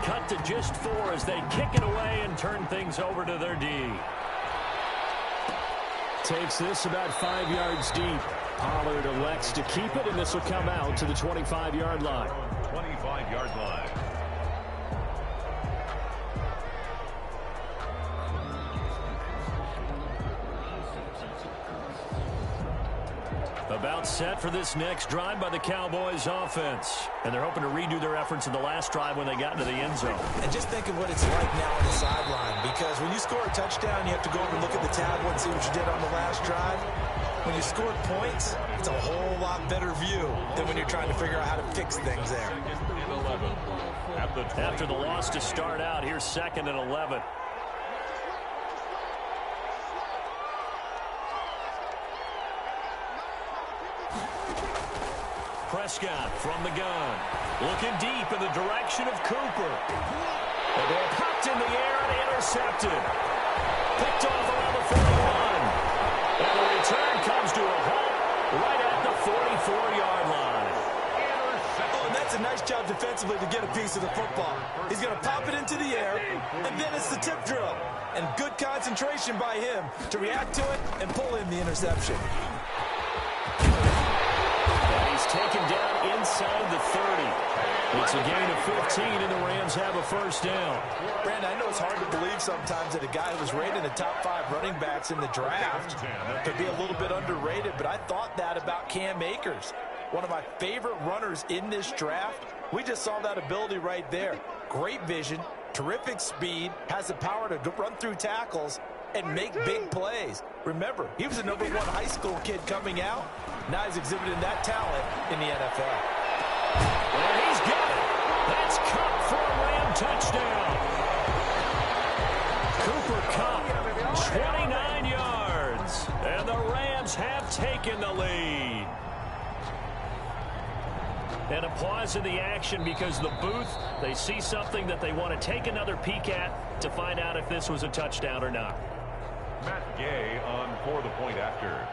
cut to just 4 as they kick it away and turn things over to their D. Takes this about 5 yards deep. Pollard elects to keep it, and this will come out to the 25-yard line. 25-yard line. About set for this next drive by the Cowboys offense. And they're hoping to redo their efforts in the last drive when they got into the end zone. And just think of what it's like now on the sideline, because when you score a touchdown, you have to go over and look at the tablet and see what you did on the last drive. When you scored points, it's a whole lot better view than when you're trying to figure out how to fix things there. After the loss to start out, here's 2nd and 11. Prescott from the gun, looking deep in the direction of Cooper. The ball popped in the air and intercepted. Picked off around the 41. And the return comes to a halt right at the 44-yard line. Oh, and that's a nice job defensively to get a piece of the football. He's going to pop it into the air, and then it's the tip drill. And good concentration by him to react to it and pull in the interception. He's taken down inside the 30. It's a gain of 15, and the Rams have a first down. Brandon, I know it's hard to believe sometimes that a guy who was rated in the top 5 running backs in the draft could be a little bit underrated, but I thought that about Cam Akers, one of my favorite runners in this draft. We just saw that ability right there. Great vision, terrific speed, has the power to run through tackles and make big plays. Remember, he was a #1 high school kid coming out. Now he's exhibiting that talent in the NFL. And he's got it. That's Cup for a Ram touchdown. Cooper Kupp, 29 yards. And the Rams have taken the lead. And a pause in the action because the booth, they see something that they want to take another peek at to find out if this was a touchdown or not. Matt Gay on for the point after.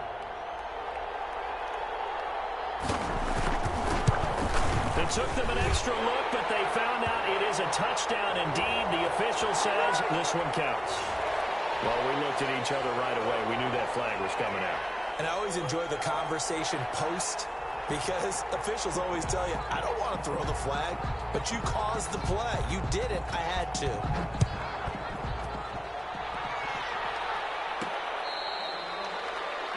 It took them an extra look, but they found out it is a touchdown indeed. The official says this one counts. Well, we looked at each other right away. We knew that flag was coming out. And I always enjoy the conversation post, because officials always tell you, I don't want to throw the flag, but you caused the play. You did it. I had to.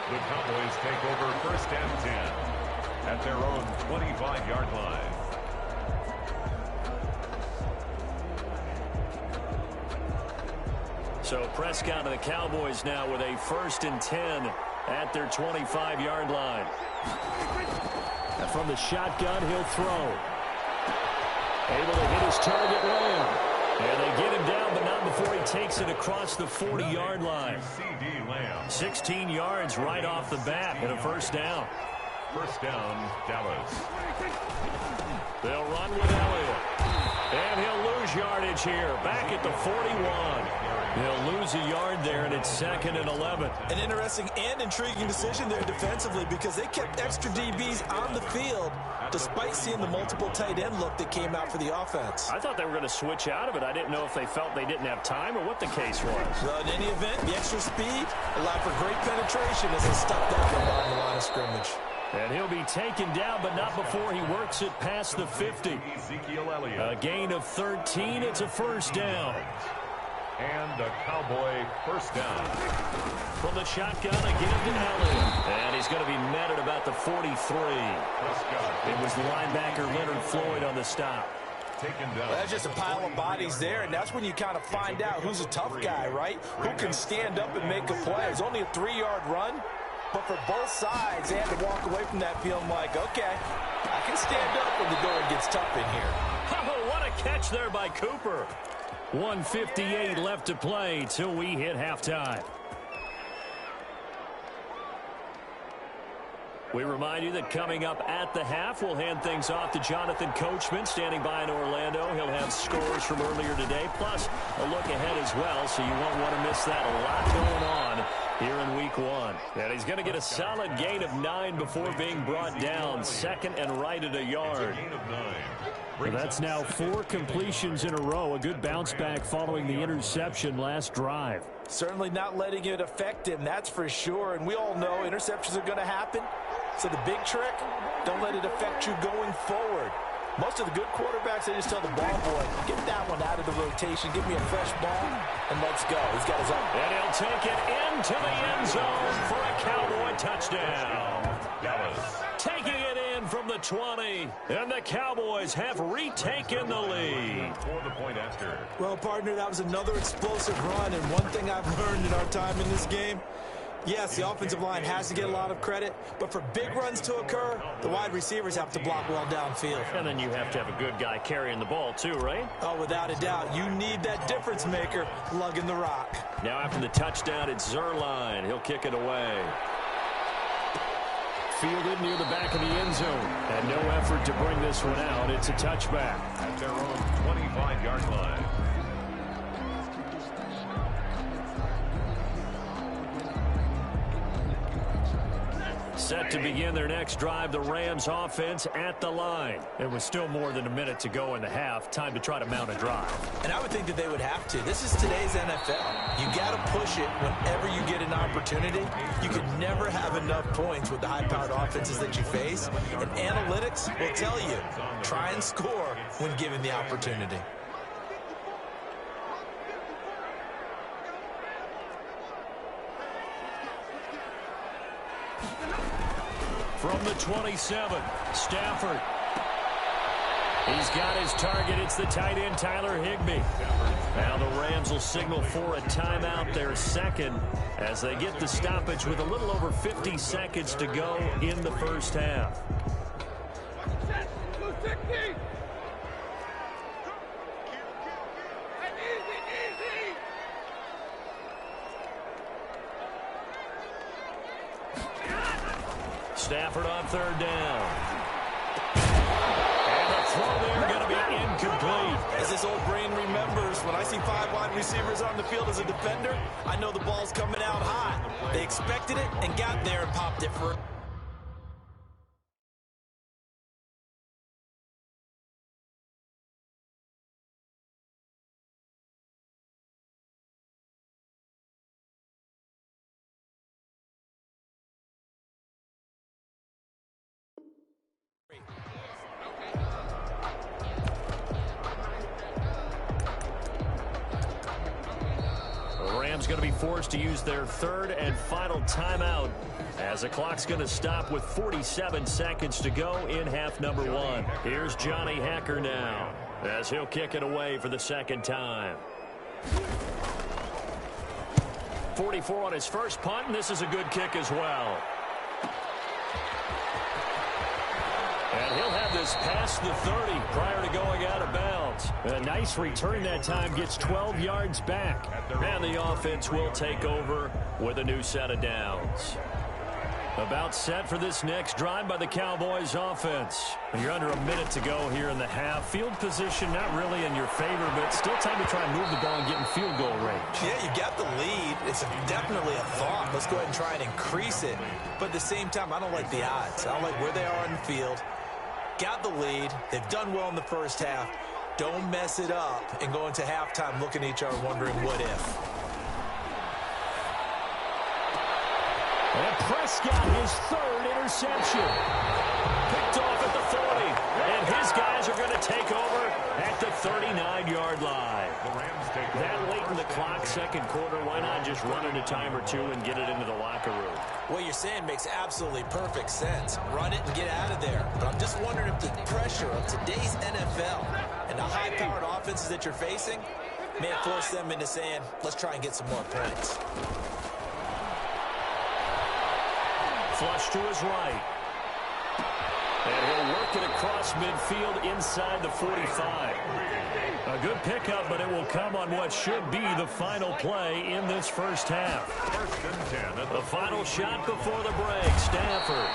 The Cowboys take over 1st and 10 at their own 25-yard line. So Prescott and the Cowboys now with a 1st and 10 at their 25-yard line. And from the shotgun, he'll throw. Able to hit his target, Lamb. And they get him down, but not before he takes it across the 40-yard line. 16 yards right off the bat and a first down. First down, Dallas. They'll run with Elliott. And he'll lose yardage here. Back at the 41. He'll lose a yard there, and it's 2nd and 11. An interesting and intriguing decision there defensively, because they kept extra DBs on the field despite seeing the multiple tight end look that came out for the offense. I thought they were going to switch out of it. I didn't know if they felt they didn't have time or what the case was. Well, in any event, the extra speed allowed for great penetration as they stuck that one on the line of scrimmage. And he'll be taken down, but not before he works it past the 50. A gain of 13. It's a first down. And a Cowboy first down. From the shotgun again to Elliott. And he's going to be met at about the 43. It was linebacker Leonard Floyd on the stop. Taken down. Well, that's just a pile of bodies there, and that's when you kind of find out who's a tough guy, right? Who can stand up and make a play. It was only a 3-yard run, but for both sides, they had to walk away from that feeling like, okay, I can stand up when the going gets tough in here. Oh, what a catch there by Cooper. 1:58 left to play till we hit halftime. We remind you that coming up at the half, we'll hand things off to Jonathan Coachman, standing by in Orlando. He'll have scores from earlier today, plus a look ahead as well, so you won't want to miss that. A lot going on here in Week 1. And he's going to get a solid gain of 9 before being brought down. 2nd and right at a yard. Gain of 9. Well, that's now 4 completions in a row. A good bounce back following the interception last drive. Certainly not letting it affect him, that's for sure. And we all know interceptions are going to happen. So the big trick, don't let it affect you going forward. Most of the good quarterbacks, they just tell the ball boy, get that one out of the rotation, give me a fresh ball, and let's go. He's got his own. And he'll take it into the end zone for a Cowboy touchdown. Dallas. Taking it in from the 20, and the Cowboys have retaken the lead. For the point after. Well, partner, that was another explosive run, and one thing I've learned in our time in this game, yes, the offensive line has to get a lot of credit, but for big runs to occur, the wide receivers have to block well downfield. And then you have to have a good guy carrying the ball too, right? Oh, without a doubt. You need that difference maker lugging the rock. Now after the touchdown, it's Zerline. He'll kick it away. Fielded near the back of the end zone. And no effort to bring this one out. It's a touchback. At their own 25-yard line. Set to begin their next drive, the Rams offense at the line. It was still more than a minute to go in the half. Time to try to mount a drive. And I would think that they would have to. This is today's NFL. You got to push it whenever you get an opportunity. You can never have enough points with the high-powered offenses that you face. And analytics will tell you, try and score when given the opportunity. From the 27, Stafford. He's got his target. It's the tight end, Tyler Higbee. Now the Rams will signal for a timeout, their second, as they get the stoppage with a little over 50 seconds to go in the first half. Stafford on third down. And the throw there going to be incomplete. As this old brain remembers, when I see 5 wide receivers on the field as a defender, I know the ball's coming out hot. They expected it and got there and popped it for... Going to be forced to use their third and final timeout as the clock's going to stop with 47 seconds to go in half number 1. Here's Johnny Hacker now as he'll kick it away for the second time. 44 on his first punt, and this is a good kick as well. And he'll have this past the 30 prior to going out of bounds. A nice return that time, gets 12 yards back. And the offense will take over with a new set of downs. About set for this next drive by the Cowboys offense. You're under a minute to go here in the half. Field position not really in your favor, but still time to try and move the ball and get in field goal range. Yeah, you got the lead. It's definitely a thought. Let's go ahead and try and increase it. But at the same time, I don't like the odds. I don't like where they are on the field. Got the lead. They've done well in the first half. Don't mess it up and go into halftime looking at each other wondering what if. And Prescott, his third interception. Picked off at the 40. And his guys are going to take over at the 39-yard line. That late in the clock, second quarter, why not just run it a time or two and get it into the locker room? What you're saying makes absolutely perfect sense. Run it and get out of there. But I'm just wondering if the pressure of today's NFL and the high-powered offenses that you're facing may have forced them into saying, let's try and get some more points. Flush to his right. And he'll work it across midfield inside the 45. A good pickup, but it will come on what should be the final play in this first half. The final shot before the break. Stafford.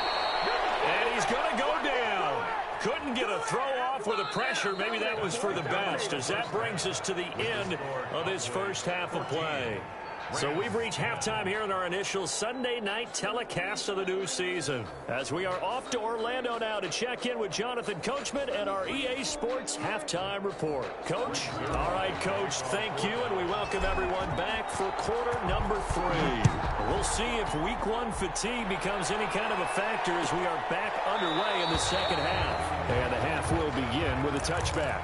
And he's going to go down. Couldn't get a throw off with the pressure. Maybe that was for the best, as that brings us to the end of this first half of play. So we've reached halftime here in our initial Sunday night telecast of the new season. As we are off to Orlando now to check in with Jonathan Coachman and our EA Sports Halftime Report. Coach? All right, Coach, thank you, and we welcome everyone back for quarter number 3. We'll see if week 1 fatigue becomes any kind of a factor as we are back underway in the second half. And the half will begin with a touchback.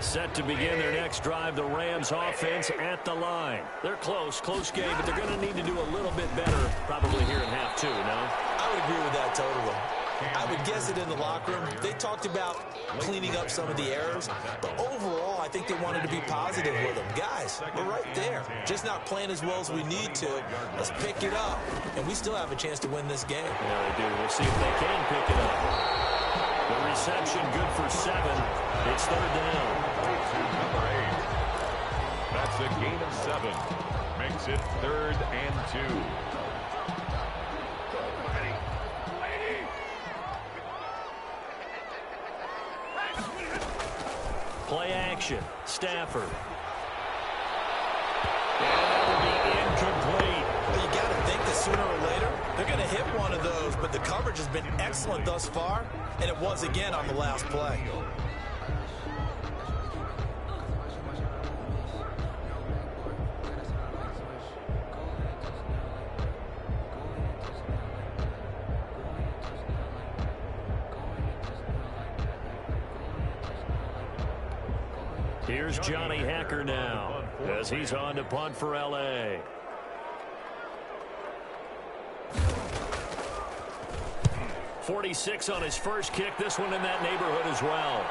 Set to begin their next drive, the Rams offense at the line. They're close game, but they're going to need to do a little bit better probably here in half 2, no? I would agree with that totally. I would guess it in the locker room. They talked about cleaning up some of the errors, but overall, I think they wanted to be positive with them. Guys, we're right there. Just not playing as well as we need to. Let's pick it up, and we still have a chance to win this game. Yeah, they do. We'll see if they can pick it up. The reception good for 7. It's third down. To number 8. That's a gain of 7. Makes it 3rd and 2. Play action. Stafford. And that will be incomplete. Well, you got to think that sooner or later, they're going to hit one of those, but the coverage has been excellent thus far, and it was again on the last play. Here's Johnny Hacker now as he's on to punt for L.A. .46 on his first kick. This one in that neighborhood as well.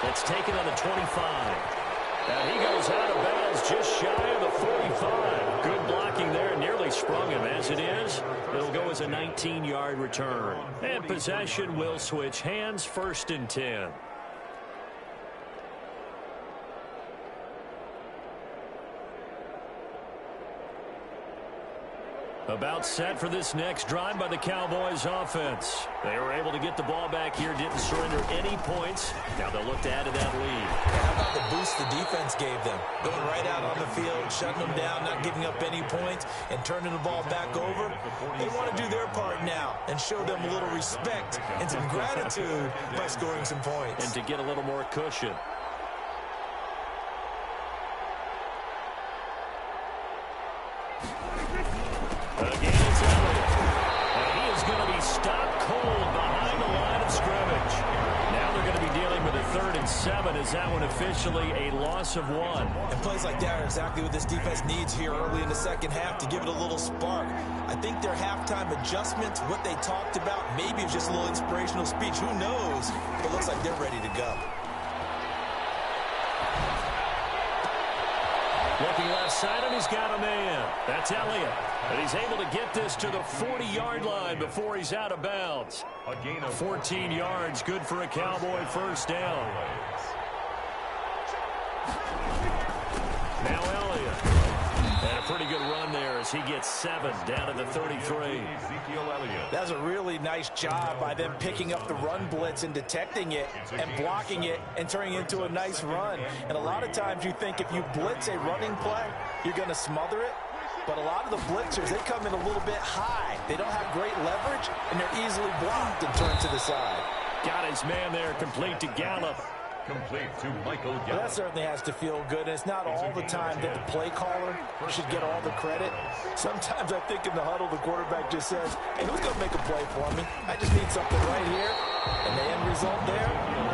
That's taken on the 25. And he goes out of bounds just shy of the 45. Good blocking there. Nearly sprung him. As it is, it'll go as a 19-yard return. And possession will switch hands. 1st and 10. About set for this next drive by the Cowboys offense. They were able to get the ball back here, didn't surrender any points. Now they'll look to add to that lead. How about the boost the defense gave them? Going right out on the field, shutting them down, not giving up any points, and turning the ball back over. They want to do their part now and show them a little respect and some gratitude by scoring some points. And to get a little more cushion. Again, it's Elliott. And he is going to be stopped cold behind the line of scrimmage. Now they're going to be dealing with a 3rd and 7. Is that one officially a loss of 1? And plays like that are exactly what this defense needs here early in the second half to give it a little spark. I think their halftime adjustments, what they talked about, maybe it was just a little inspirational speech. Who knows? But it looks like they're ready to go. Looking left side, and he's got a man. That's Elliott. And he's able to get this to the 40-yard line before he's out of bounds. A gain of 14 yards, good for a Cowboy 1st down. Now Elliott. And a pretty good run there as he gets 7 down to the 33. That's a really nice job by them picking up the run blitz and detecting it and blocking it and turning it into a nice run. And a lot of times you think if you blitz a running play, you're going to smother it. But a lot of the blitzers, they come in a little bit high. They don't have great leverage, and they're easily blocked and turned to the side. Got his man there, complete to Gallup. Complete to Michael Gallup. Well, that certainly has to feel good. And it's not all the time that the play caller should get all the credit. Sometimes I think in the huddle, the quarterback just says, hey, who's going to make a play for me? I just need something right here. And the end result there,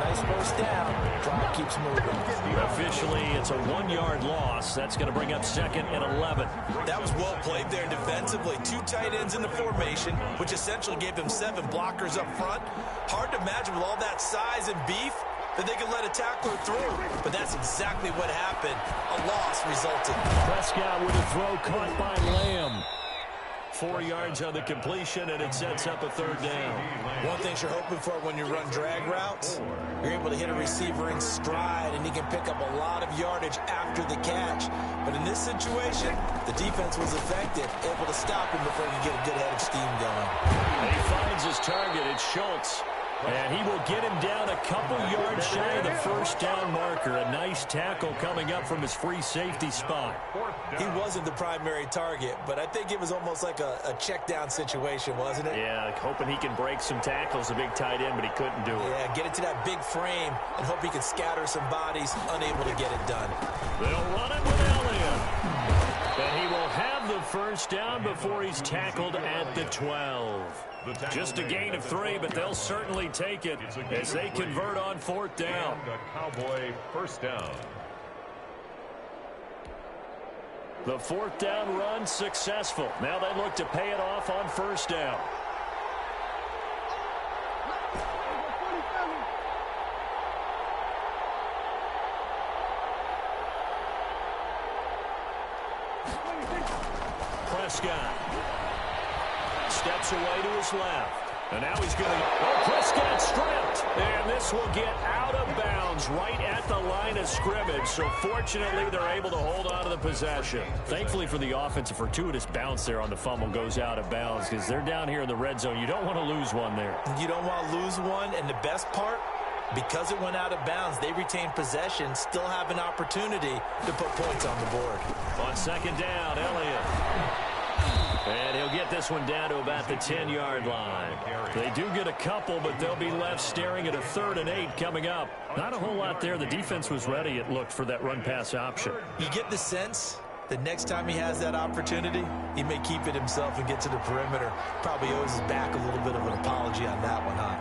nice first down. Drive keeps moving. Officially, it's a 1-yard loss. That's going to bring up 2nd and 11. That was well played there defensively. 2 tight ends in the formation, which essentially gave them 7 blockers up front. Hard to imagine with all that size and beef that they could let a tackler through. But that's exactly what happened. A loss resulted. Prescott with a throw caught by Lamb. 4 yards on the completion, and it sets up a 3rd down. One thing you're hoping for when you run drag routes, you're able to hit a receiver in stride, and he can pick up a lot of yardage after the catch. But in this situation, the defense was effective, able to stop him before he could get a good head of steam going. He finds his target. It's Schultz. And he will get him down a couple yards shy of the first down marker. A nice tackle coming up from his free safety spot. He wasn't the primary target, but I think it was almost like a check down situation, wasn't it? Yeah, hoping he can break some tackles, a big tight end, but he couldn't do it. Yeah, get it to that big frame and hope he can scatter some bodies, unable to get it done. They'll run it with Elliott. And he will have the first down before he's tackled at the 12. Just a gain of 3, but they'll certainly take it as they convert on 4th down. Cowboy first down. The 4th down run successful. Now they look to pay it off on 1st down. Prescott steps away to his left. And now he's going to... Oh, Prescott stripped. And this will get out of bounds right at the line of scrimmage. So fortunately, they're able to hold on to the possession. Thankfully for the offense, a fortuitous bounce there on the fumble goes out of bounds because they're down here in the red zone. You don't want to lose one there. You don't want to lose one. And the best part, because it went out of bounds, they retain possession, still have an opportunity to put points on the board. On 2nd down, Elliott. And he'll get this one down to about the 10-yard line. They do get a couple, but they'll be left staring at a 3rd and 8 coming up. Not a whole lot there. The defense was ready, it looked, for that run-pass option. You get the sense that next time he has that opportunity, he may keep it himself and get to the perimeter. Probably owes his back a little bit of an apology on that one, huh?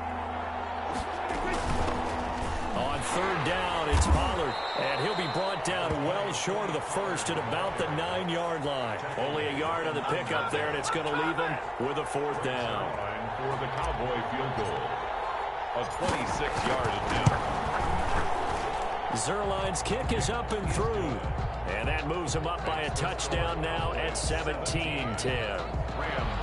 On 3rd down, it's Pollard, and he'll be brought down well short of the first at about the 9-yard line. Only a yard on the pickup there, and it's going to leave him with a 4th down. For the Cowboy field goal, a 26-yard attempt. Zerline's kick is up and through, and that moves him up by a touchdown now at 17-10.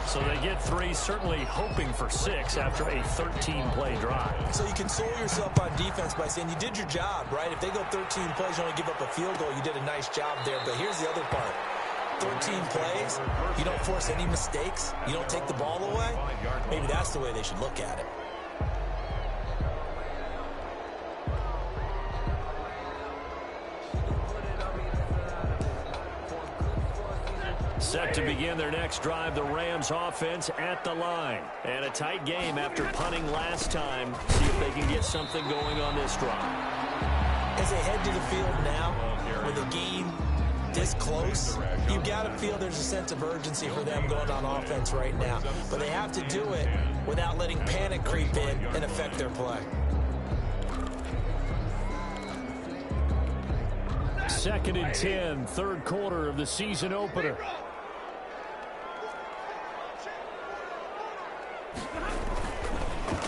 So they get 3, certainly hoping for 6 after a 13-play drive. So you console yourself on defense by saying you did your job, right? If they go 13 plays, you only give up a field goal, you did a nice job there. But here's the other part. 13 plays, you don't force any mistakes, you don't take the ball away. Maybe that's the way they should look at it. Set to begin their next drive, the Rams offense at the line. And a tight game after punting last time. See if they can get something going on this drive. As they head to the field now, with a game this close, you've got to feel there's a sense of urgency for them going on offense right now. But they have to do it without letting panic creep in and affect their play. 2nd and 10, 3rd quarter of the season opener.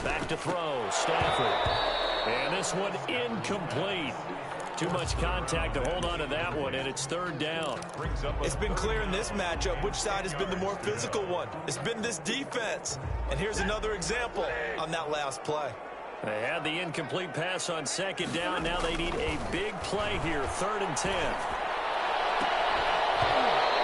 Back to throw, Stafford. And this one incomplete. Too much contact to hold on to that one, and it's 3rd down. It's been clear in this matchup which side has been the more physical one. It's been this defense. And here's another example on that last play. They had the incomplete pass on 2nd down. Now they need a big play here, 3rd and 10.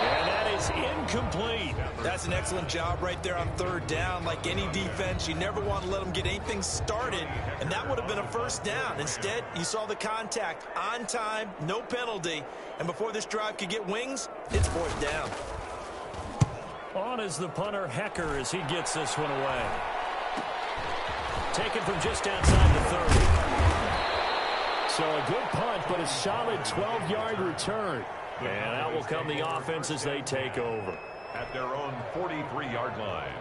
And that is incomplete. That's an excellent job right there on 3rd down. Like any defense, you never want to let them get anything started, and that would have been a 1st down. Instead, you saw the contact on time, no penalty, and before this drive could get wings, it's 4th down. On is the punter, Hecker, as he gets this one away. Taken from just outside the 30. So a good punt, but a solid 12-yard return. And out will come the offense as they take over. At their own 43-yard line.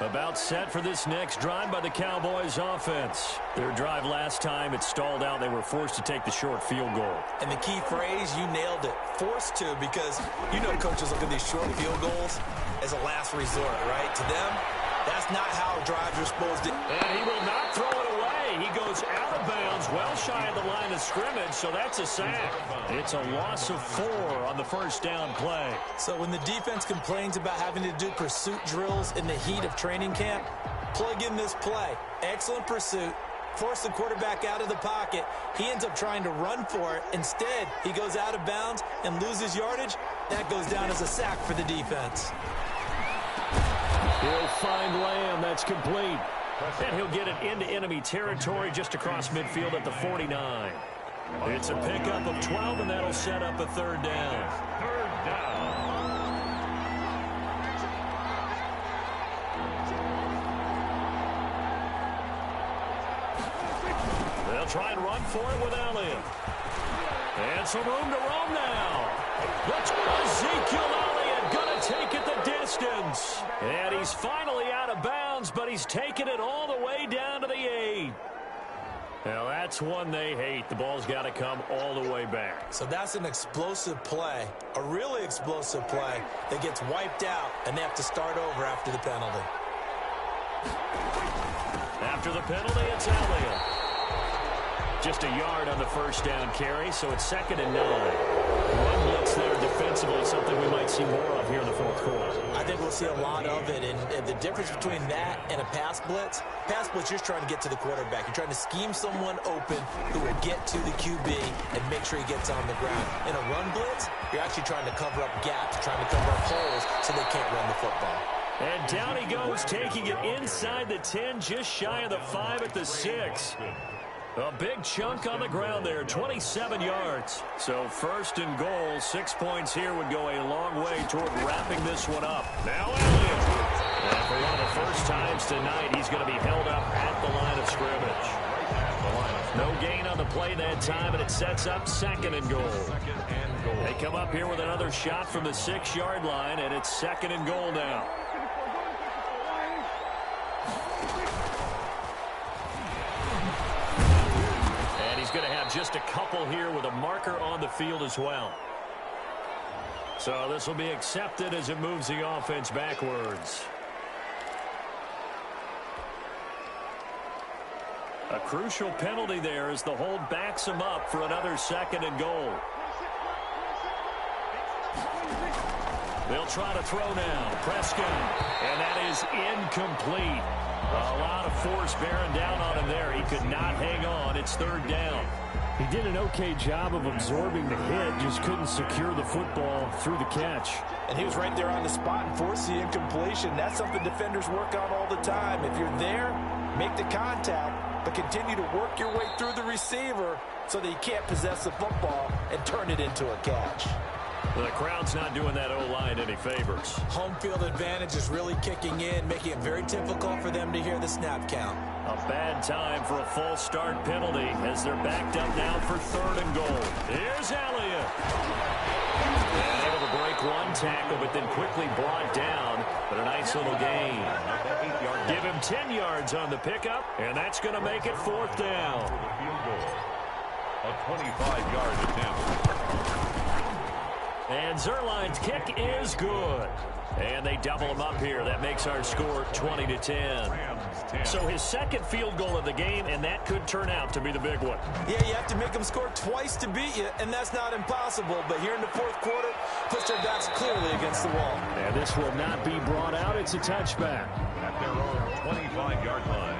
About set for this next drive by the Cowboys offense. Their drive last time, it stalled out. They were forced to take the short field goal. And the key phrase, you nailed it. Forced to, because you know coaches look at these short field goals as a last resort, right? To them, that's not how drives are supposed to. And he will not throw it away. He goes out of bounds, well shy of the line of scrimmage, so that's a sack. It's a loss of 4 on the 1st down play. So when the defense complains about having to do pursuit drills in the heat of training camp, plug in this play. Excellent pursuit, force the quarterback out of the pocket. He ends up trying to run for it. Instead, he goes out of bounds and loses yardage. That goes down as a sack for the defense. He'll find Lamb. That's complete. And he'll get it into enemy territory just across midfield at the 49. It's a pickup of 12, and that'll set up a third down. Third down. They'll try and run for it with Elliott. And some room to roam now. Let's go. Ezekiel Elliott going to take it the distance. And he's finally out of bounds, but he's taken it all the way down to the 8. Now, that's one they hate. The ball's got to come all the way back. So that's an explosive play, a really explosive play that gets wiped out, and they have to start over after the penalty. After the penalty, it's Elliott. Just a yard on the first down carry, so it's 2nd and 9. Run blitz there defensively, something we might see more of here in the fourth quarter. I think we'll see a lot of it, and the difference between that and a pass blitz, you're just trying to get to the quarterback. You're trying to scheme someone open who will get to the QB and make sure he gets on the ground. In a run blitz, you're actually trying to cover up gaps, trying to cover up holes so they can't run the football. And down he goes, taking it inside the 10, just shy of the 5 at the 6. A big chunk on the ground there, 27 yards. So 1st and goal, 6 points here would go a long way toward wrapping this one up. Now Elliott. And for one of the first times tonight, he's going to be held up at the line of scrimmage. No gain on the play that time, and it sets up 2nd and goal. They come up here with another shot from the 6-yard line, and it's 2nd and goal now. Going to have just a couple here with a marker on the field as well. So this will be accepted as it moves the offense backwards. A crucial penalty there as the hold backs him up for another 2nd and goal. They'll try to throw now. Prescott. And that is incomplete. A lot of force bearing down on him there. He could not hang on. It's 3rd down. He did an okay job of absorbing the hit, just couldn't secure the football through the catch. And he was right there on the spot and forced the incompletion. That's something defenders work on all the time. If you're there, make the contact, but continue to work your way through the receiver so that you can't possess the football and turn it into a catch. Well, the crowd's not doing that O-line any favors. Home field advantage is really kicking in, making it very difficult for them to hear the snap count. A bad time for a false start penalty as they're backed up now for 3rd and goal. Here's Elliott. And able to break one tackle, but then quickly brought down. But a nice little gain. Give him 10 yards on the pickup, and that's going to make it 4th down. A 25-yard attempt. And Zerline's kick is good. And they double him up here. That makes our score 20-10. So his 2nd field goal of the game, and that could turn out to be the big one. Yeah, you have to make them score twice to beat you, and that's not impossible. But here in the 4th quarter, push their backs clearly against the wall. And this will not be brought out. It's a touchback. At their own 25-yard line.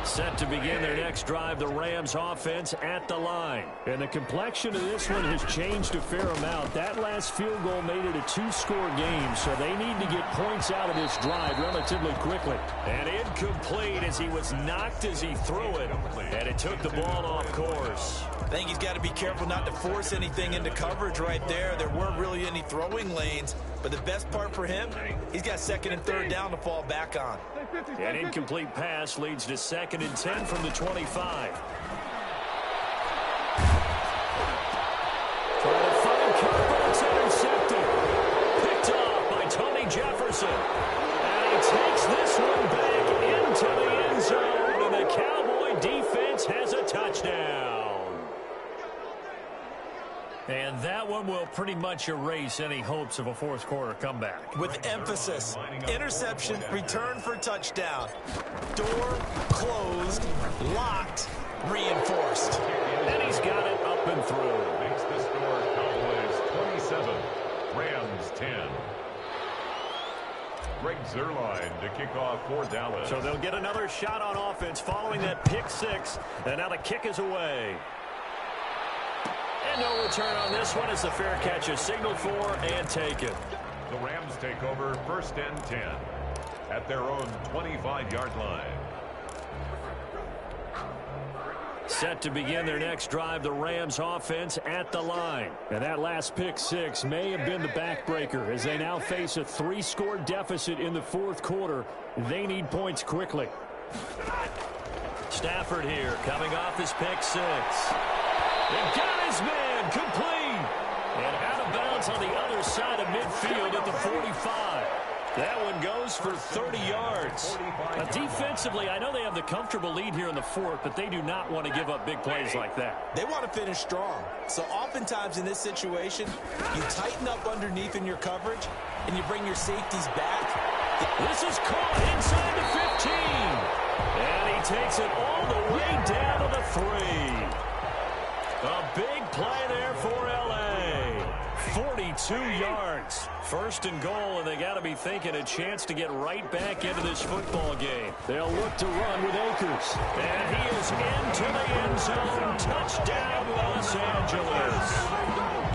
Set to begin their next drive, the Rams offense at the line. And the complexion of this one has changed a fair amount. That last field goal made it a 2-score game, so they need to get points out of this drive relatively quickly. And incomplete as he was knocked as he threw it, and it took the ball off course. I think he's got to be careful not to force anything into coverage right there. There weren't really any throwing lanes, but the best part for him, he's got 2nd and 3rd down to fall back on. An incomplete pass leads to 2nd and 10 from the 25. Trying to find Kirk, it's intercepted. Picked off by Tony Jefferson. And he takes this one back into the end zone, and the Cowboy defense has a touchdown. And that one will pretty much erase any hopes of a 4th quarter comeback. With emphasis, interception, return for touchdown. Door closed, locked, reinforced. And he's got it up and through. Makes the score Cowboys 27, Rams 10. Greg Zuerlein to kick off for Dallas. So they'll get another shot on offense following that pick six. And now the kick is away. And no return on this one as the fair catch is signaled for and taken. The Rams take over 1st and 10 at their own 25-yard line. Set to begin their next drive, the Rams offense at the line. And that last pick six may have been the backbreaker as they now face a 3-score deficit in the fourth quarter. They need points quickly. Stafford here coming off his pick six. And got his man complete. And out of bounds on the other side of midfield at the 45. That one goes for 30 yards. Now, defensively, I know they have the comfortable lead here in the fourth, but they do not want to give up big plays like that. They want to finish strong. So oftentimes in this situation, you tighten up underneath in your coverage, and you bring your safeties back. This is caught inside the 15. And he takes it all the way down to the 3. A big play there for L.A. 42 yards. 1st and goal, and they got to be thinking a chance to get right back into this football game. They'll look to run with Akers. And he is into the end zone. Touchdown, Los Angeles.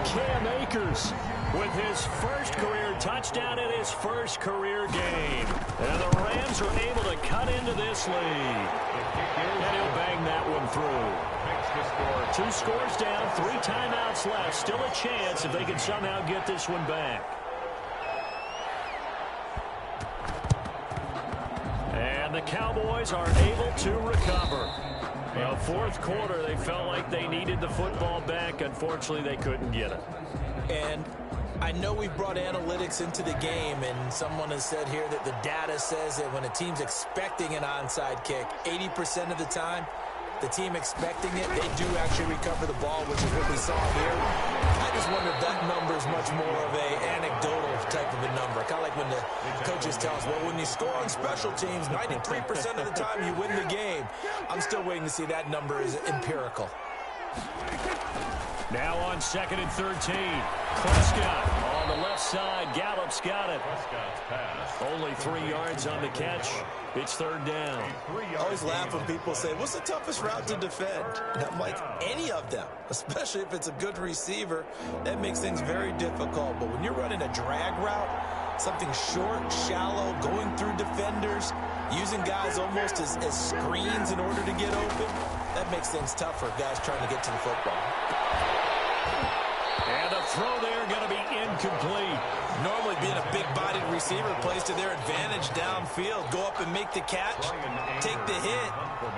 Cam Akers with his first career touchdown in his first career game. And the Rams are able to cut into this lead. And he'll bang that one through. 2 scores down, 3 timeouts left. Still a chance if they can somehow get this one back. And the Cowboys are able to recover. Well, fourth quarter, they felt like they needed the football back. Unfortunately, they couldn't get it. And I know we've brought analytics into the game, and someone has said here that the data says that when a team's expecting an onside kick, 80% of the time, the team expecting it, they do actually recover the ball, which is what we saw here. I just wonder if that number is much more of a anecdotal type of a number. Kind of like when the coaches tell us, well, when you score on special teams, 93% of the time you win the game. I'm still waiting to see that number is empirical. Now on 2nd and 13. Prescott on the left side. Gallup's got it. Prescott's pass. Only 3 yards on the catch. It's 3rd down. I always laugh when people say, what's the toughest route to defend? And I'm like, any of them, especially if it's a good receiver. That makes things very difficult. But when you're running a drag route, something short, shallow, going through defenders, using guys almost as screens in order to get open, that makes things tough for guys trying to get to the football. And the throw there going to be incomplete. Normally being a big-bodied receiver plays to their advantage downfield. Go up and make the catch, take the hit,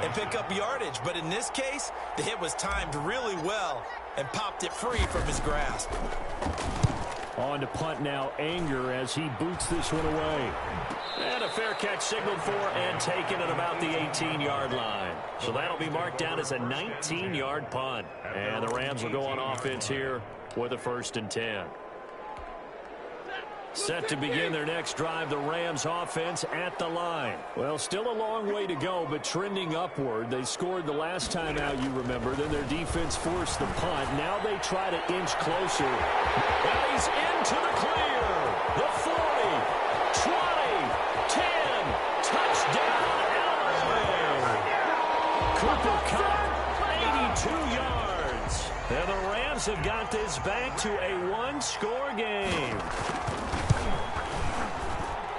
and pick up yardage. But in this case, the hit was timed really well and popped it free from his grasp. On to punt now, Anger as he boots this one away. And a fair catch signaled for and taken at about the 18-yard line. So that'll be marked down as a 19-yard punt. And the Rams will go on offense here with a 1st and 10. Set to begin their next drive, the Rams offense at the line. Well, still a long way to go, but trending upward. They scored the last time out, you remember. Then their defense forced the punt. Now they try to inch closer. And he's into the clear. The 40, 20, 10, touchdown, LA. Cooper Kupp, 82 yards. And the Rams have got this back to a 1-score game.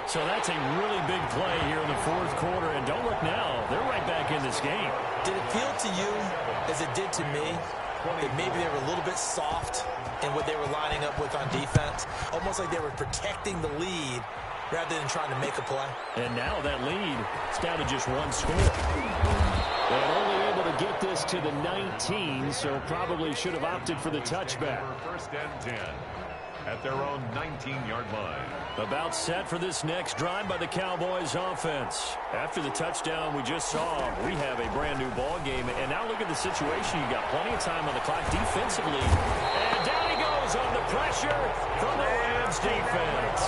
So that's a really big play here in the fourth quarter. And don't look now, they're right back in this game. Did it feel to you, as it did to me, that maybe they were a little bit soft in what they were lining up with on defense? Almost like they were protecting the lead rather than trying to make a play. And now that lead is down to just 1 score. They're only able to get this to the 19, so probably should have opted for the touchback. 1st and 10 at their own 19-yard line. About set for this next drive by the Cowboys offense. After the touchdown we just saw, we have a brand new ball game. And now look at the situation. You got plenty of time on the clock defensively. And down he goes on the pressure from the Rams defense.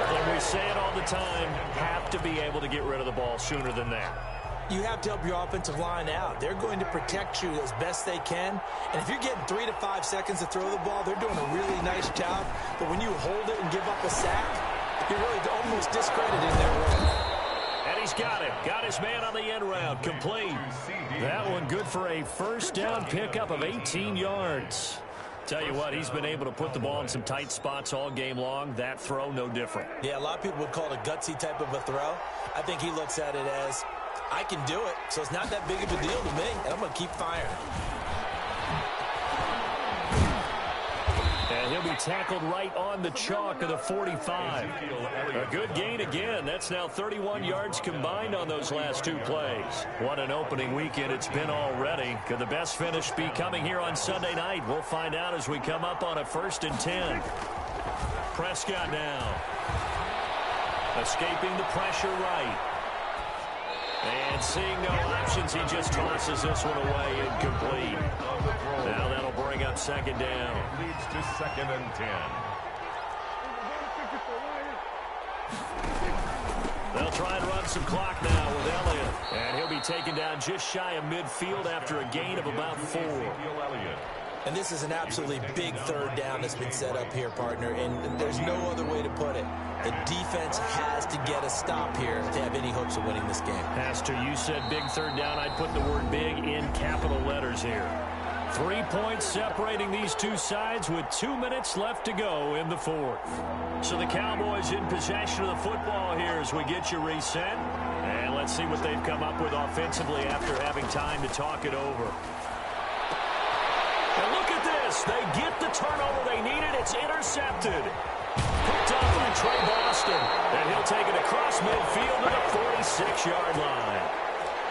And we say it all the time, have to be able to get rid of the ball sooner than that. You have to help your offensive line out. They're going to protect you as best they can. And if you're getting 3 to 5 seconds to throw the ball, they're doing a really nice job. But when you hold it and give up a sack, you're really almost discrediting their work. And he's got it. Got his man on the end round. Complete. That one good for a first down pickup of 18 yards. Tell you what, he's been able to put the ball in some tight spots all game long. That throw, no different. Yeah, a lot of people would call it a gutsy type of a throw. I think he looks at it as, I can do it, so it's not that big of a deal to me, and I'm going to keep firing. And he'll be tackled right on the chalk of the 45. A good gain again. That's now 31 yards combined on those last 2 plays. What an opening weekend it's been already. Could the best finish be coming here on Sunday night? We'll find out as we come up on a 1st and 10. Prescott now. Escaping the pressure right. And seeing no options, he just tosses this one away, incomplete. Now that'll bring up 2nd down. Leads to 2nd and 10. They'll try and run some clock now with Elliott. And he'll be taken down just shy of midfield after a gain of about 4. And this is an absolutely big 3rd down that's been set up here, partner, and there's no other way to put it. The defense has to get a stop here to have any hopes of winning this game. Pastor, you said big 3rd down. I'd put the word big in capital letters here. 3 points separating these two sides with 2 minutes left to go in the 4th. So the Cowboys in possession of the football here as we get you reset. And let's see what they've come up with offensively after having time to talk it over. And look at this. They get the turnover they needed. It's intercepted. Picked up by Trey Boston. And he'll take it across midfield to the 46-yard line.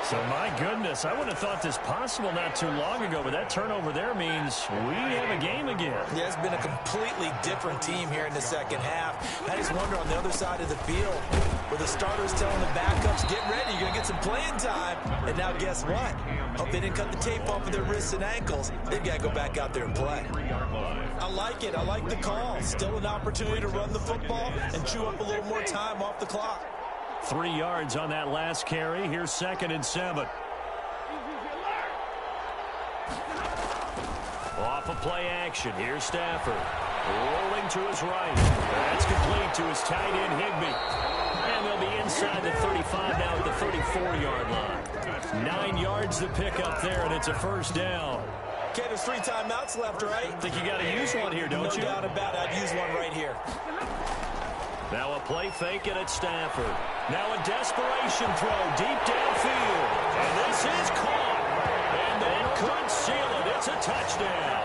So, my goodness, I would have thought this possible not too long ago, but that turnover there means we have a game again. Yeah, it's been a completely different team here in the 2nd half. I just wonder on the other side of the field, where the starters telling the backups, get ready, you're going to get some playing time. And now guess what? Hope they didn't cut the tape off of their wrists and ankles. They've got to go back out there and play. I like it. I like the call. Still an opportunity to run the football and chew up a little more time off the clock. 3 yards on that last carry. Here's 2nd and 7. Off of play action. Here's Stafford. Rolling to his right. That's complete to his tight end, Higbee. And they'll be inside the 35 now at the 34-yard line. 9 yards to pick up there, and it's a 1st down. Okay, there's 3 timeouts left, right? I think you got to use one here, don't you? No doubt about it. I'd use one right here. Now a play fake it at Stafford. Now a desperation throw deep downfield. And this is caught. And that could seal it. It's a touchdown.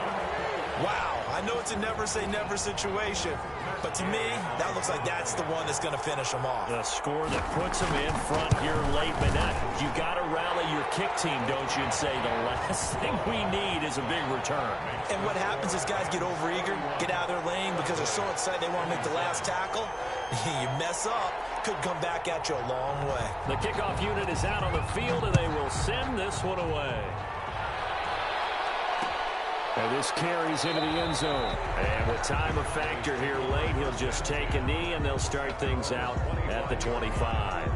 Wow. I know it's a never-say-never situation, but to me, that looks like that's the one that's going to finish them off. The score that puts them in front here late, but not. You got to rally your kick team, don't you, and say the last thing we need is a big return. And what happens is guys get overeager, get out of their lane because they're so excited they want to make the last tackle. You mess up, could come back at you a long way. The kickoff unit is out on the field, and they will send this one away. And this carries into the end zone. And with timer factor here late, he'll just take a knee, and they'll start things out at the 25.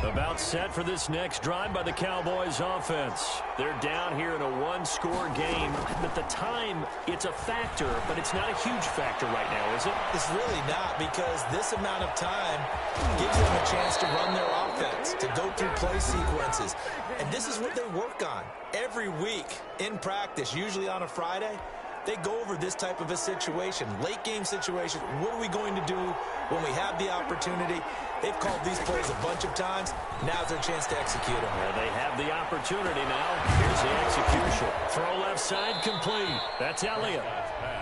About set for this next drive by the Cowboys offense. They're down here in a one-score game. But the time, it's a factor, but it's not a huge factor right now, is it? It's really not, because this amount of time gives them a chance to run their offense, to go through play sequences. And this is what they work on every week in practice, usually on a Friday. They go over this type of a situation, late game situation. What are we going to do when we have the opportunity? They've called these plays a bunch of times. Now's their chance to execute them. Well, they have the opportunity now. Here's the execution. Throw left side complete. That's Elliott.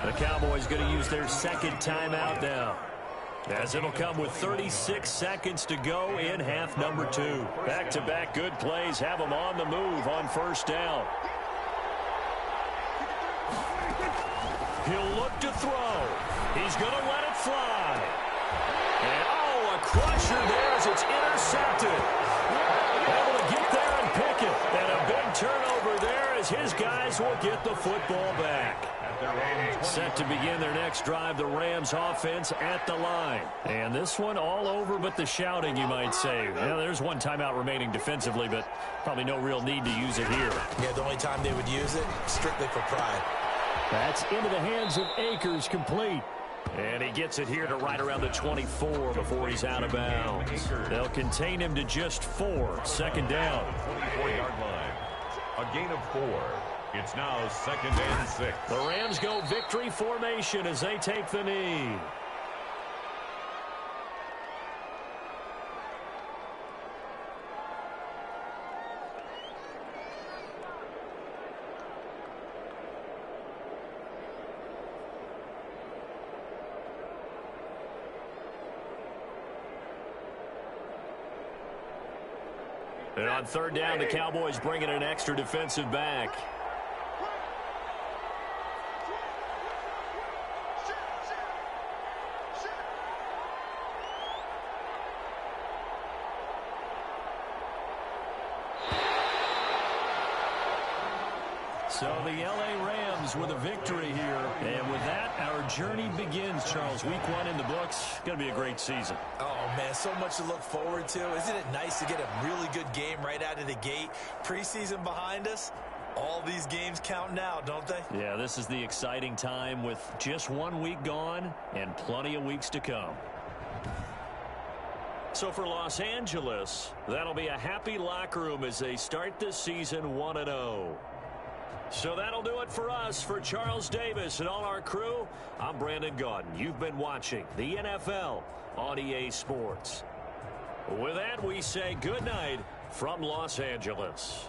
The Cowboys going to use their second timeout now, as it'll come with 36 seconds to go in half number 2. Back-to-back good plays have them on the move on first down. He'll look to throw. He's going to let it fly. And, oh, a crusher there as it's intercepted. Able to get there and pick it. And a big turnover there as his guys will get the football back. their own 20. Set to begin their next drive, the Rams offense at the line. And this one all over but the shouting, you might say. Well, there's one timeout remaining defensively, but probably no real need to use it here. Yeah, the only time they would use it, strictly for pride. That's into the hands of Akers, complete. And he gets it here to right around the 24 before he's out of bounds. They'll contain him to just 4. Second down. 24-yard line. A gain of 4. It's now 2nd and 6. The Rams go victory formation as they take the knee. And on third down, the Cowboys bring in an extra defensive back. So the L.A. Rams with a victory here. And with that, our journey begins, Charles. Week 1 in the books. Going to be a great season. Oh, man, so much to look forward to. Isn't it nice to get a really good game right out of the gate? Preseason behind us. All these games count now, don't they? Yeah, this is the exciting time with just 1 week gone and plenty of weeks to come. So for Los Angeles, that'll be a happy locker room as they start this season 1-0. So that'll do it for us. For Charles Davis and all our crew, I'm Brandon Gaudin. You've been watching the NFL on EA Sports. With that, we say good night from Los Angeles.